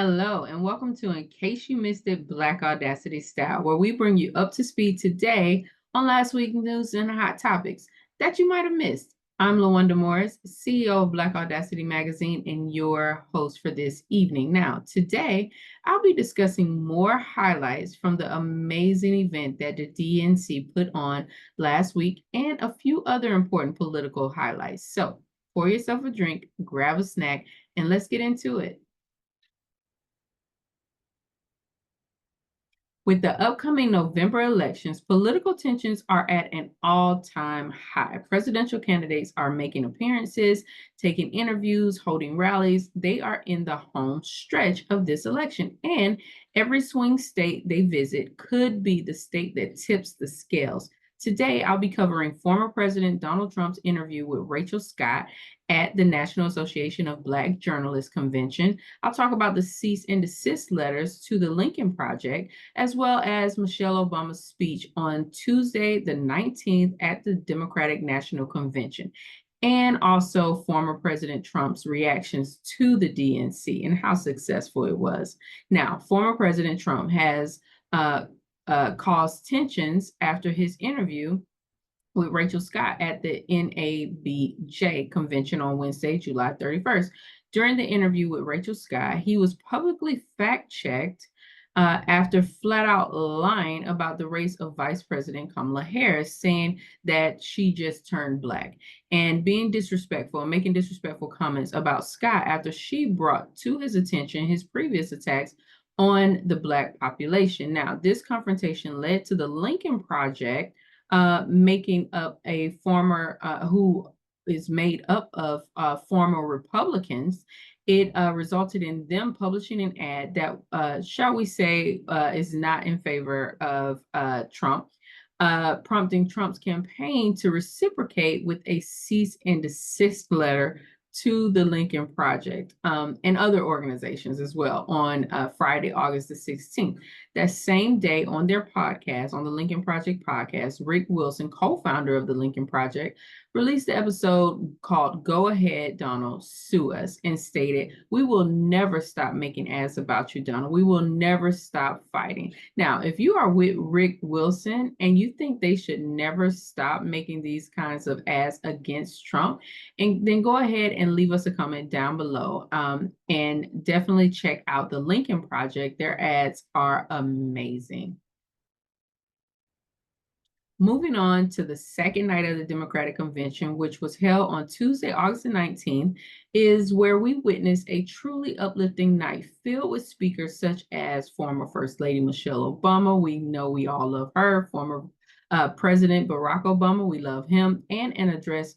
Hello, and welcome to In Case You Missed It, Black Audacity Style, where we bring you up to speed today on last week's news and hot topics that you might have missed. I'm LaWanda Morris, CEO of Black Audacity Magazine, and your host for this evening. Now, today, I'll be discussing more highlights from the amazing event that the DNC put on last week and a few other important political highlights. So, pour yourself a drink, grab a snack, and let's get into it. With the upcoming November elections, political tensions are at an all-time high. Presidential candidates are making appearances, taking interviews, holding rallies. They are in the home stretch of this election, and every swing state they visit could be the state that tips the scales. Today, I'll be covering former President Donald Trump's interview with Rachel Scott at the National Association of Black Journalists Convention. I'll talk about the cease and desist letters to the Lincoln Project, as well as Michelle Obama's speech on Tuesday, the 19th, at the Democratic National Convention, and also former President Trump's reactions to the DNC and how successful it was. Now, former President Trump has caused tensions after his interview with Rachel Scott at the NABJ convention on Wednesday, July 31st. During the interview with Rachel Scott, he was publicly fact-checked after flat out lying about the race of Vice President Kamala Harris, saying that she just turned Black and being disrespectful and making disrespectful comments about Scott after she brought to his attention his previous attacks on the Black population. Now, this confrontation led to the Lincoln Project making up a former, who is made up of former Republicans. It resulted in them publishing an ad that, shall we say, is not in favor of Trump, prompting Trump's campaign to reciprocate with a cease and desist letter to the Lincoln Project and other organizations as well on Friday, August the 16th. That same day on their podcast, on the Lincoln Project podcast, Rick Wilson, co-founder of the Lincoln Project, released the episode called Go Ahead, Donald, Sue Us, and stated, "We will never stop making ads about you, Donald. We will never stop fighting." Now, if you are with Rick Wilson and you think they should never stop making these kinds of ads against Trump, and then go ahead and leave us a comment down below. And definitely check out the Lincoln Project. Their ads are amazing. Moving on to the second night of the Democratic Convention, which was held on Tuesday, August the 19th, is where we witnessed a truly uplifting night filled with speakers such as former First Lady Michelle Obama. We know we all love her. Former President Barack Obama, we love him, and an address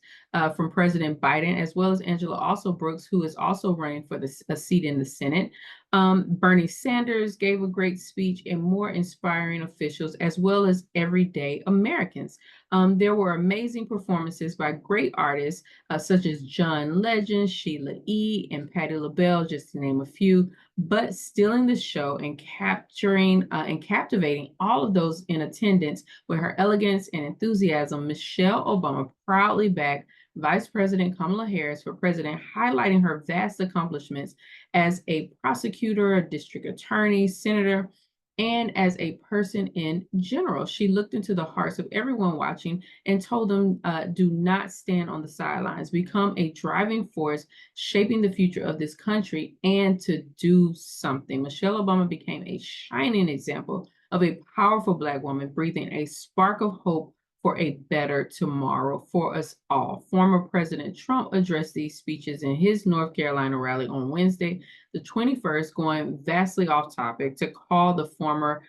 from President Biden, as well as Angela Brooks, who is also running for a seat in the Senate. Bernie Sanders gave a great speech, and more inspiring officials, as well as everyday Americans. There were amazing performances by great artists such as John Legend, Sheila E., and Patti LaBelle, just to name a few. But stealing the show and capturing and captivating all of those in attendance with her elegance and enthusiasm, Michelle Obama proudly backed Vice President Kamala Harris for president, highlighting her vast accomplishments as a prosecutor, a district attorney, senator, and as a person in general. She looked into the hearts of everyone watching and told them, do not stand on the sidelines, become a driving force, shaping the future of this country, and to do something. Michelle Obama became a shining example of a powerful Black woman, breathing a spark of hope for a better tomorrow for us all. Former President Trump addressed these speeches in his North Carolina rally on Wednesday, the 21st, going vastly off topic to call the former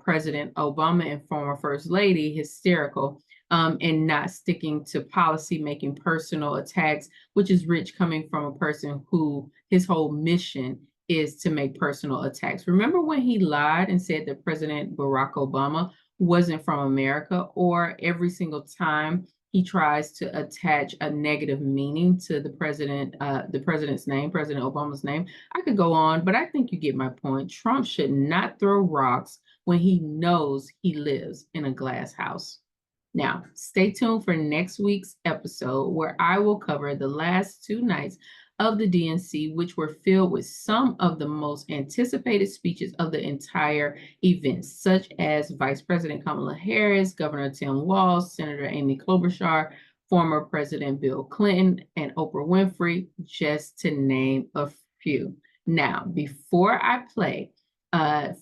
President Obama and former First Lady hysterical and not sticking to policy, making personal attacks, which is rich coming from a person who his whole mission is to make personal attacks. Remember when he lied and said that President Barack Obama wasn't from America, or every single time he tries to attach a negative meaning to the president's name, President Obama's name? I could go on, but I think you get my point. Trump should not throw rocks when he knows he lives in a glass house. Now, stay tuned for next week's episode where I will cover the last two nights of the DNC, which were filled with some of the most anticipated speeches of the entire event, such as Vice President Kamala Harris, Governor Tim Walz, Senator Amy Klobuchar, former President Bill Clinton, and Oprah Winfrey, just to name a few. Now, before I play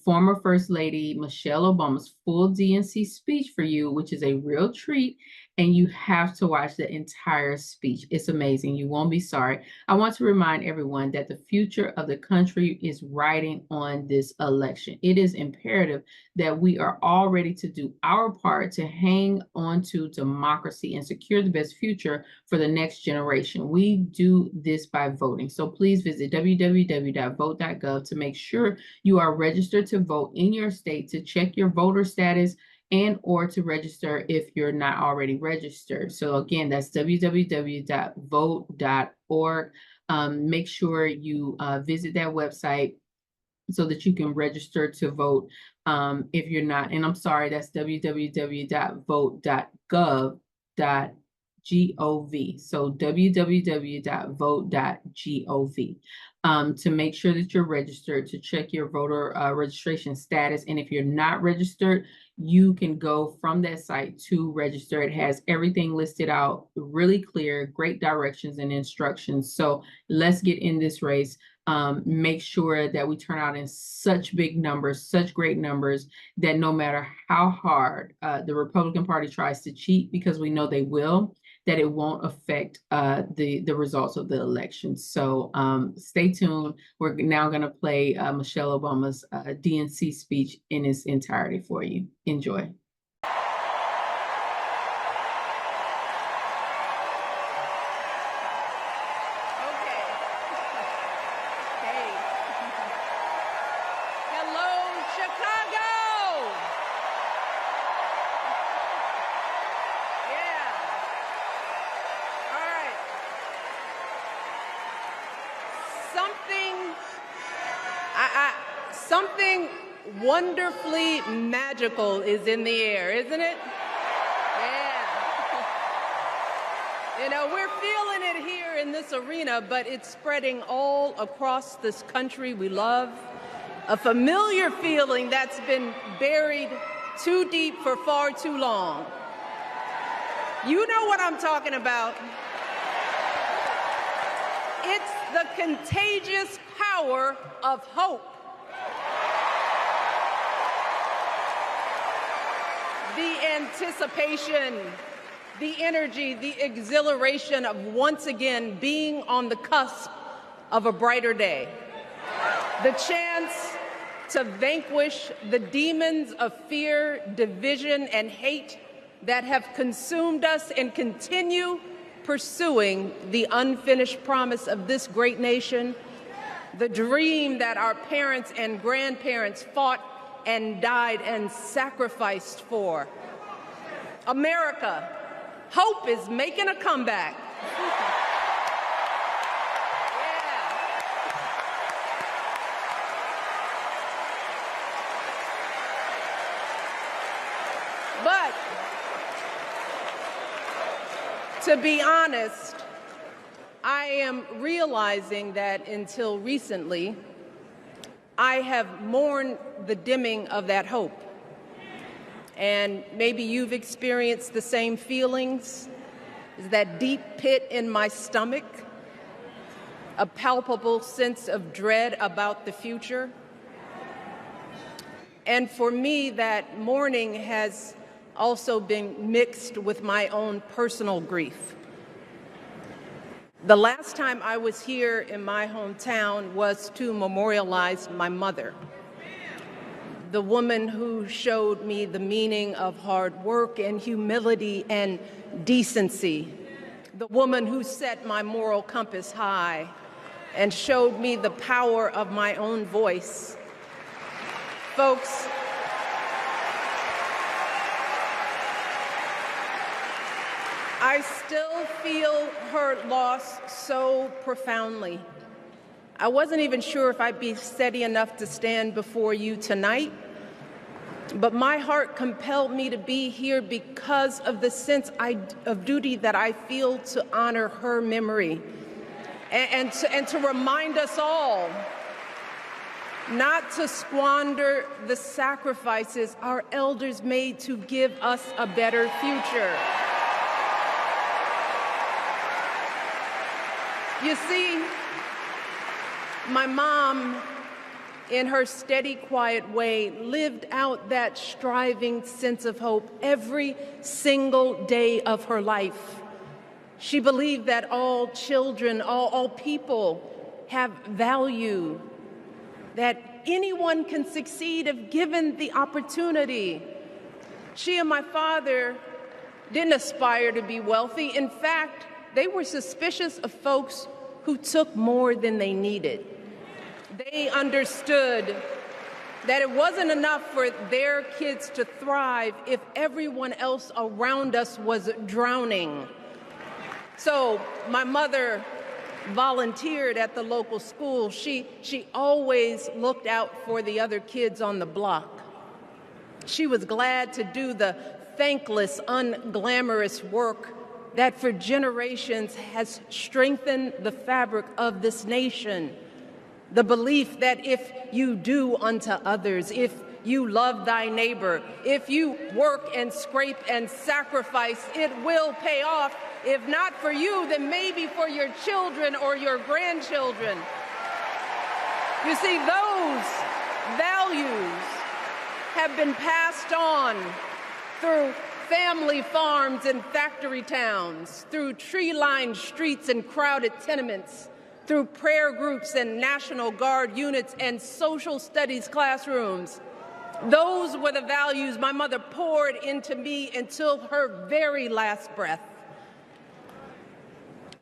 former First Lady Michelle Obama's full DNC speech for you, which is a real treat, and you have to watch the entire speech. It's amazing. You won't be sorry. I want to remind everyone that the future of the country is riding on this election. It is imperative that we are all ready to do our part to hang on to democracy and secure the best future for the next generation. We do this by voting. So please visit www.vote.gov to make sure you are registered to vote in your state, to check your voter status, and or to register if you're not already registered. So again, that's www.vote.org. Make sure you visit that website so that you can register to vote if you're not. And I'm sorry, that's www.vote.gov. So www.vote.gov to make sure that you're registered, to check your voter registration status. And if you're not registered, you can go from that site to register. It has everything listed out really clear, great directions and instructions. So let's get in this race. Make sure that we turn out in such big numbers, such great numbers, that no matter how hard the Republican Party tries to cheat, because we know they will, that it won't affect the results of the election. So stay tuned. We're now going to play Michelle Obama's DNC speech in its entirety for you. Enjoy. Something wonderfully magical is in the air, isn't it? Yeah. You know, we're feeling it here in this arena, but it's spreading all across this country we love. A familiar feeling that's been buried too deep for far too long. You know what I'm talking about. It's the contagious power of hope. The anticipation, the energy, the exhilaration of once again being on the cusp of a brighter day. The chance to vanquish the demons of fear, division, and hate that have consumed us and continue pursuing the unfinished promise of this great nation, the dream that our parents and grandparents fought and died and sacrificed for. America, hope is making a comeback. But to be honest, I am realizing that until recently, I have mourned the dimming of that hope. And maybe you've experienced the same feelings, that deep pit in my stomach, a palpable sense of dread about the future. And for me, that mourning has also been mixed with my own personal grief. The last time I was here in my hometown was to memorialize my mother, the woman who showed me the meaning of hard work and humility and decency, the woman who set my moral compass high and showed me the power of my own voice. Folks, I still feel her loss so profoundly. I wasn't even sure if I'd be steady enough to stand before you tonight, but my heart compelled me to be here because of the sense of duty that I feel to honor her memory and to remind us all not to squander the sacrifices our elders made to give us a better future. You see, my mom, in her steady, quiet way, lived out that striving sense of hope every single day of her life. She believed that all children, all people have value, that anyone can succeed if given the opportunity. She and my father didn't aspire to be wealthy. In fact, they were suspicious of folks who took more than they needed. They understood that it wasn't enough for their kids to thrive if everyone else around us was drowning. So my mother volunteered at the local school. She always looked out for the other kids on the block. She was glad to do the thankless, unglamorous work that for generations has strengthened the fabric of this nation. The belief that if you do unto others, if you love thy neighbor, if you work and scrape and sacrifice, it will pay off. If not for you, then maybe for your children or your grandchildren. You see, those values have been passed on through family farms and factory towns, through tree-lined streets and crowded tenements, through prayer groups and National Guard units and social studies classrooms. Those were the values my mother poured into me until her very last breath.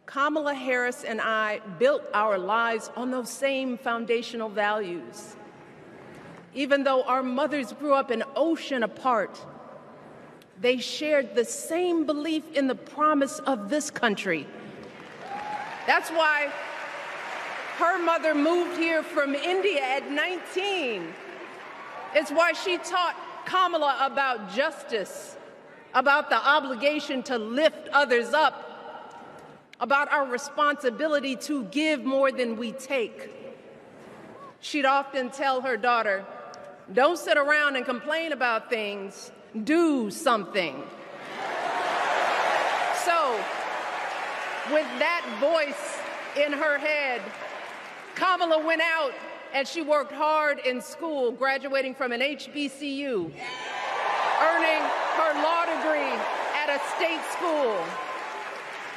Kamala Harris and I built our lives on those same foundational values. Even though our mothers grew up an ocean apart, they shared the same belief in the promise of this country. That's why her mother moved here from India at 19. It's why she taught Kamala about justice, about the obligation to lift others up, about our responsibility to give more than we take. She'd often tell her daughter, "Don't sit around and complain about things, do something." So, with that voice in her head, Kamala went out and she worked hard in school, graduating from an HBCU, earning her law degree at a state school.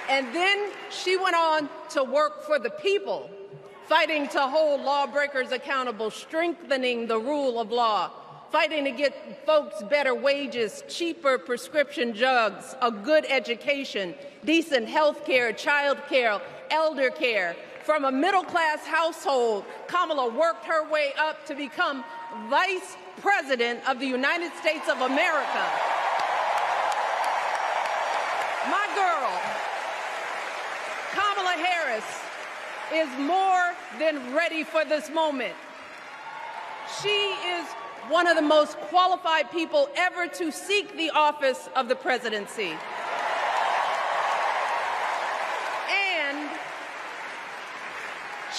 And then she went on to work for the people, fighting to hold lawbreakers accountable, strengthening the rule of law, fighting to get folks better wages, cheaper prescription drugs, a good education, decent health care, child care, elder care. From a middle-class household, Kamala worked her way up to become Vice President of the United States of America. My girl, Kamala Harris, is more than ready for this moment. She is one of the most qualified people ever to seek the office of the presidency. And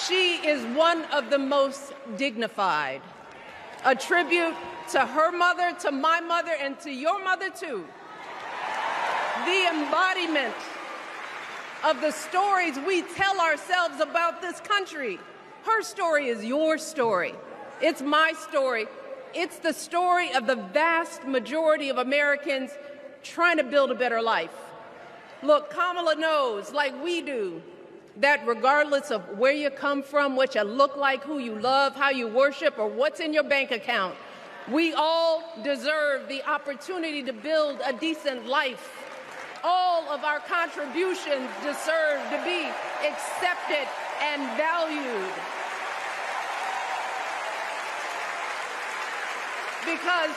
she is one of the most dignified. A tribute to her mother, to my mother, and to your mother, too. The embodiment of the stories we tell ourselves about this country. Her story is your story. It's my story. It's the story of the vast majority of Americans trying to build a better life. Look, Kamala knows, like we do, that regardless of where you come from, what you look like, who you love, how you worship, or what's in your bank account, we all deserve the opportunity to build a decent life. All of our contributions deserve to be accepted and valued. Because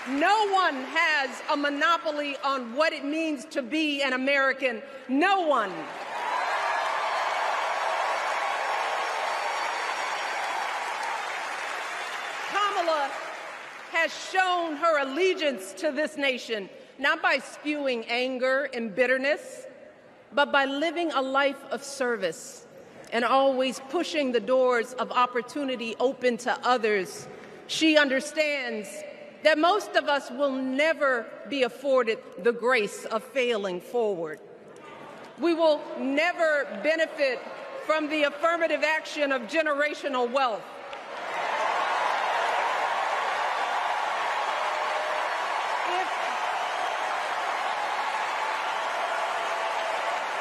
no one has a monopoly on what it means to be an American. No one. Kamala has shown her allegiance to this nation, not by spewing anger and bitterness, but by living a life of service. and always pushing the doors of opportunity open to others, she understands that most of us will never be afforded the grace of failing forward. We will never benefit from the affirmative action of generational wealth.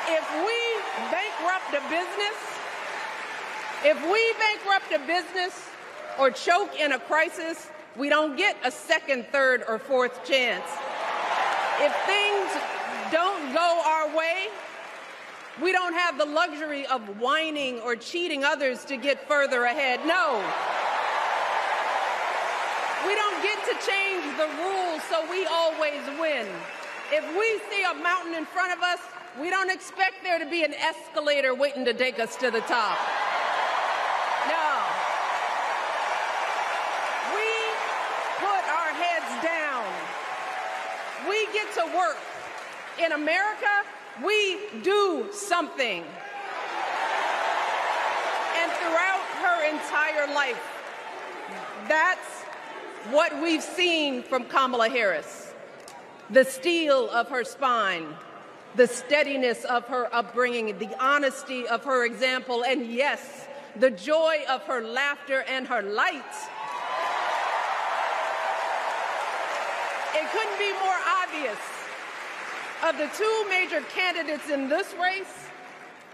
If we bankrupt a business or choke in a crisis, we don't get a second, third, or fourth chance. If things don't go our way, we don't have the luxury of whining or cheating others to get further ahead. No. We don't get to change the rules so we always win. If we see a mountain in front of us, we don't expect there to be an escalator waiting to take us to the top. No. We put our heads down. We get to work. In America, we do something. And throughout her entire life, that's what we've seen from Kamala Harris. The steel of her spine, the steadiness of her upbringing, the honesty of her example, and yes, the joy of her laughter and her light. It couldn't be more obvious. Of the two major candidates in this race,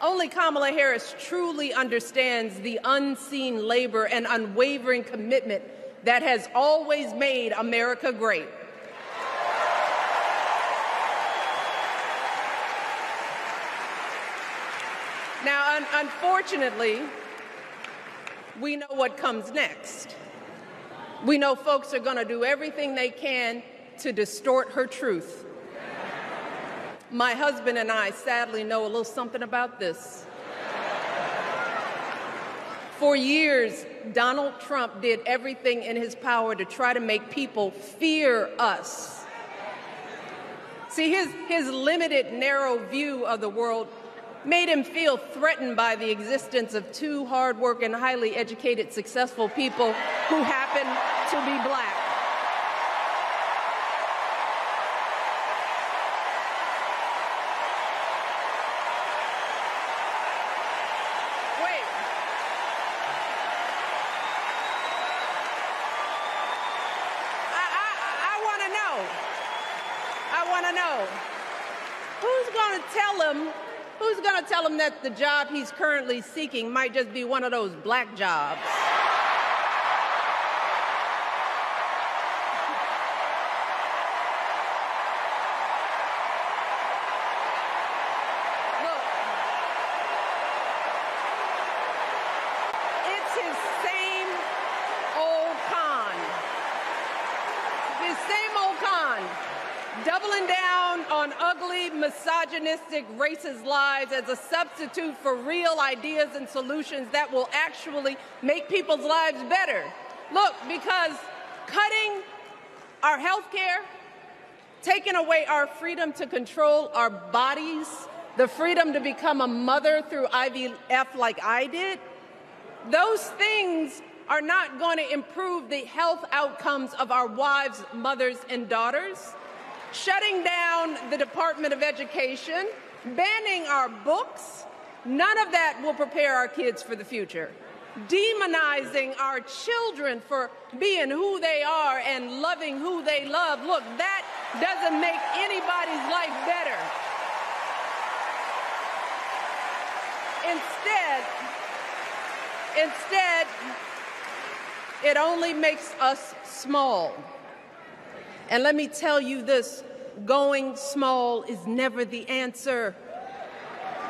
only Kamala Harris truly understands the unseen labor and unwavering commitment that has always made America great. Now, unfortunately, we know what comes next. We know folks are going to do everything they can to distort her truth. My husband and I sadly know a little something about this. For years, Donald Trump did everything in his power to try to make people fear us. See, his limited, narrow view of the world made him feel threatened by the existence of two hardworking, highly educated, successful people who happen to be black. Who's going to tell him that the job he's currently seeking might just be one of those black jobs? Look, it's his same old con. His same old con. Doubling down on ugly, misogynistic, racist lies as a substitute for real ideas and solutions that will actually make people's lives better. Look, because cutting our health care, taking away our freedom to control our bodies, the freedom to become a mother through IVF like I did, those things are not going to improve the health outcomes of our wives, mothers, and daughters. Shutting down the Department of Education, banning our books, none of that will prepare our kids for the future. Demonizing our children for being who they are and loving who they love, look, that doesn't make anybody's life better. Instead, it only makes us small. And let me tell you this, going small is never the answer.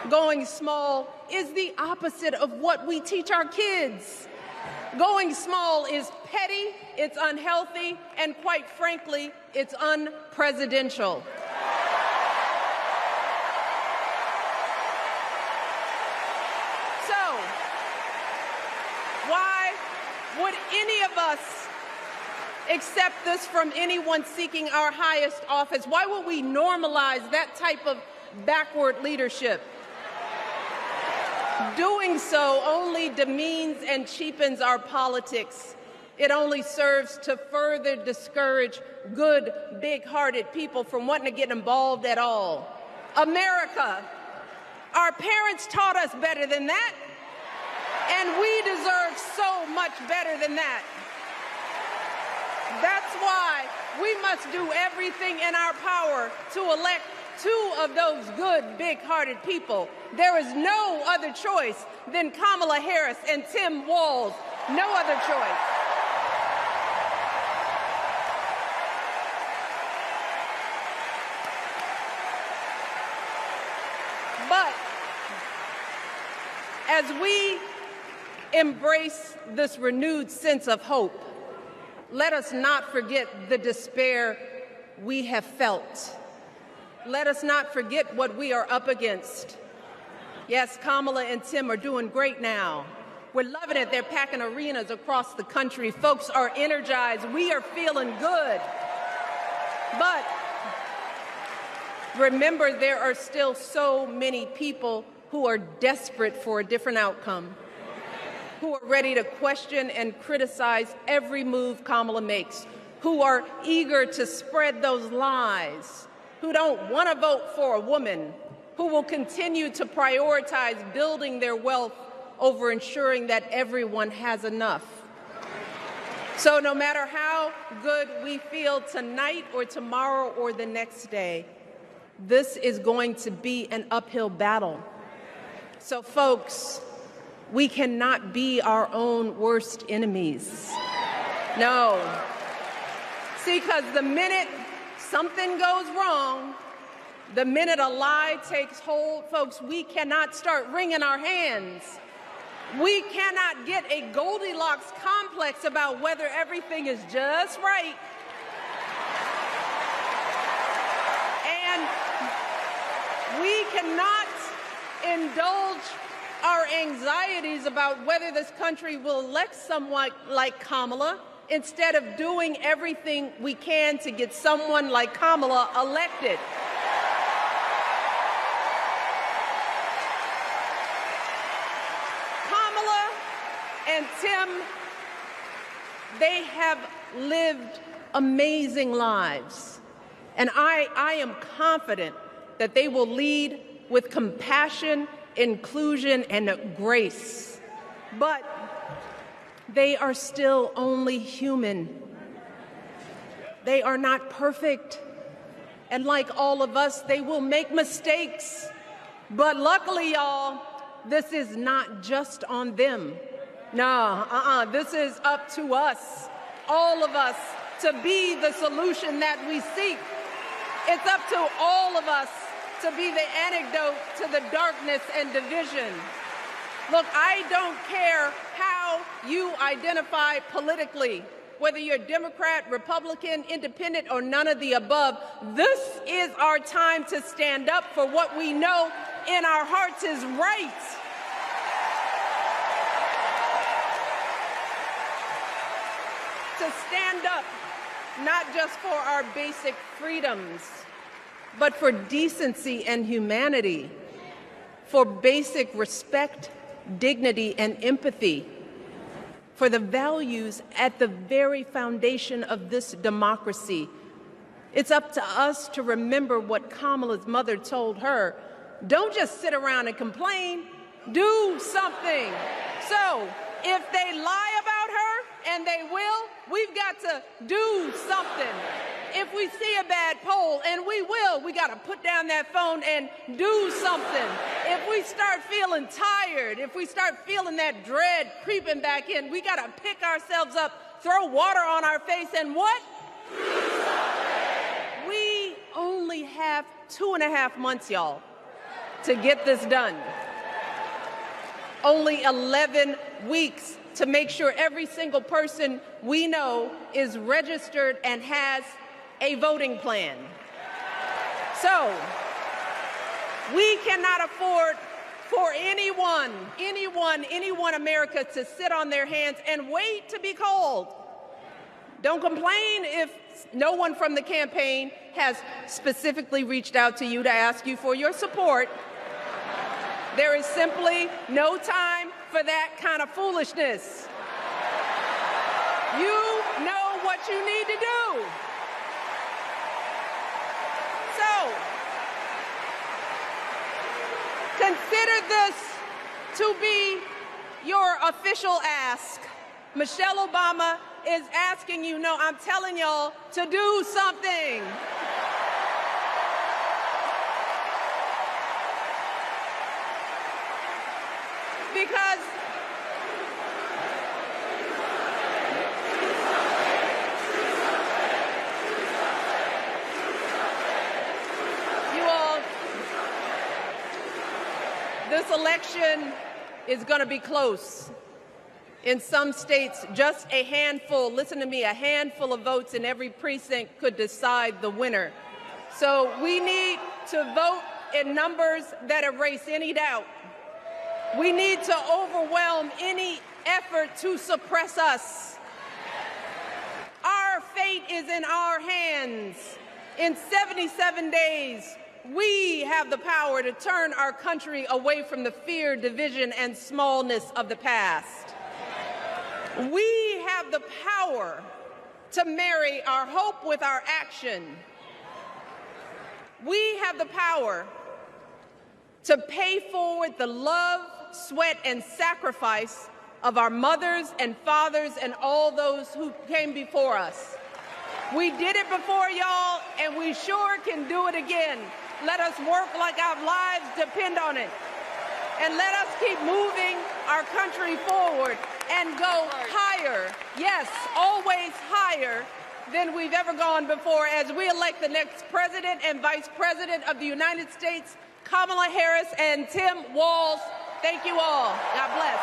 Going small is the opposite of what we teach our kids. Going small is petty, it's unhealthy, and quite frankly, it's unpresidential. So, why would any of us accept this from anyone seeking our highest office? Why would we normalize that type of backward leadership? Doing so only demeans and cheapens our politics. It only serves to further discourage good, big-hearted people from wanting to get involved at all. America, our parents taught us better than that, and we deserve so much better than that. That's why we must do everything in our power to elect 2 of those good, big-hearted people. There is no other choice than Kamala Harris and Tim Walz. No other choice. But as we embrace this renewed sense of hope, let us not forget the despair we have felt. Let us not forget what we are up against. Yes, Kamala and Tim are doing great now. We're loving it. They're packing arenas across the country. Folks are energized. We are feeling good. But remember, there are still so many people who are desperate for a different outcome, who are ready to question and criticize every move Kamala makes, who are eager to spread those lies, who don't want to vote for a woman, who will continue to prioritize building their wealth over ensuring that everyone has enough. So no matter how good we feel tonight or tomorrow or the next day, this is going to be an uphill battle. So folks, we cannot be our own worst enemies. No. See, because the minute something goes wrong, the minute a lie takes hold, folks, we cannot start wringing our hands. We cannot get a Goldilocks complex about whether everything is just right. And we cannot indulge our anxieties about whether this country will elect someone like Kamala instead of doing everything we can to get someone like Kamala elected. Kamala and Tim, they have lived amazing lives. And I am confident that they will lead with compassion, inclusion, and grace. But they are still only human. They are not perfect. And like all of us, they will make mistakes. But luckily, y'all, this is not just on them. No, this is up to us, all of us, to be the solution that we seek. It's up to all of us to be the antidote to the darkness and division. Look, I don't care how you identify politically, whether you're Democrat, Republican, Independent, or none of the above. This is our time to stand up for what we know in our hearts is right. To stand up, not just for our basic freedoms, but for decency and humanity, for basic respect, dignity, and empathy, for the values at the very foundation of this democracy. It's up to us to remember what Kamala's mother told her. Don't just sit around and complain, do something. So if they lie about her, and they will, we've got to do something. If we see a bad poll, and we will, we got to put down that phone and do something. If we start feeling tired, if we start feeling that dread creeping back in, we got to pick ourselves up, throw water on our face, and what? Do something. We only have 2.5 months, y'all, to get this done. Only 11 weeks to make sure every single person we know is registered and has a voting plan. So we cannot afford for anyone America to sit on their hands and wait to be called. Don't complain if no one from the campaign has specifically reached out to you to ask you for your support. There is simply no time for that kind of foolishness. You know what you need to do. So, consider this to be your official ask. Michelle Obama is asking you, no, I'm telling y'all to do something. Because you all, this election is going to be close. In some states, just a handful, listen to me, a handful of votes in every precinct could decide the winner. So we need to vote in numbers that erase any doubt. We need to overwhelm any effort to suppress us. Our fate is in our hands. In 77 days, we have the power to turn our country away from the fear, division, and smallness of the past. We have the power to marry our hope with our action. We have the power to pay forward the love, sweat, and sacrifice of our mothers and fathers and all those who came before us. We did it before, y'all, and we sure can do it again. Let us work like our lives depend on it. And let us keep moving our country forward and go higher, yes, always higher than we've ever gone before as we elect the next president and vice president of the United States, Kamala Harris and Tim Walz. Thank you all. God bless.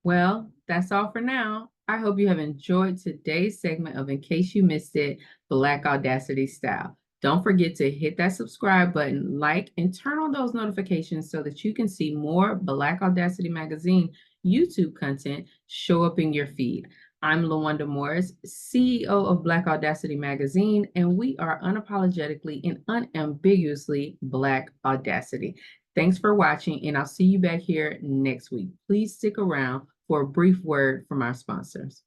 Well, that's all for now. I hope you have enjoyed today's segment of In Case You Missed It, Black Audacity Style. Don't forget to hit that subscribe button, like, and turn on those notifications so that you can see more Black Audacity Magazine YouTube content show up in your feed. I'm LaWanda Morris, CEO of Black Audacity Magazine, and we are unapologetically and unambiguously Black Audacity. Thanks for watching, and I'll see you back here next week. Please stick around for a brief word from our sponsors.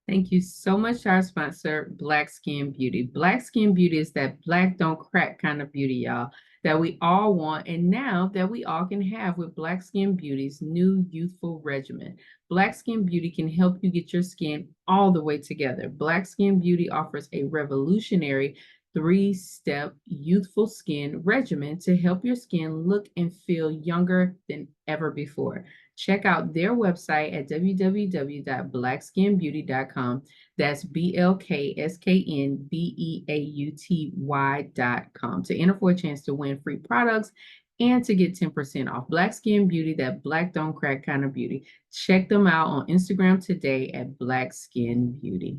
Thank you so much to our sponsor, Black Skin Beauty. Black Skin Beauty is that black don't crack kind of beauty, y'all, that we all want and now that we all can have with Black Skin Beauty's new youthful regimen. Black Skin Beauty can help you get your skin all the way together. Black Skin Beauty offers a revolutionary 3-step youthful skin regimen to help your skin look and feel younger than ever before. Check out their website at www.blackskinbeauty.com. That's BLKSKNBEAUTY.com to enter for a chance to win free products and to get 10% off. Black Skin Beauty, that black don't crack kind of beauty. Check them out on Instagram today at Black Skin Beauty.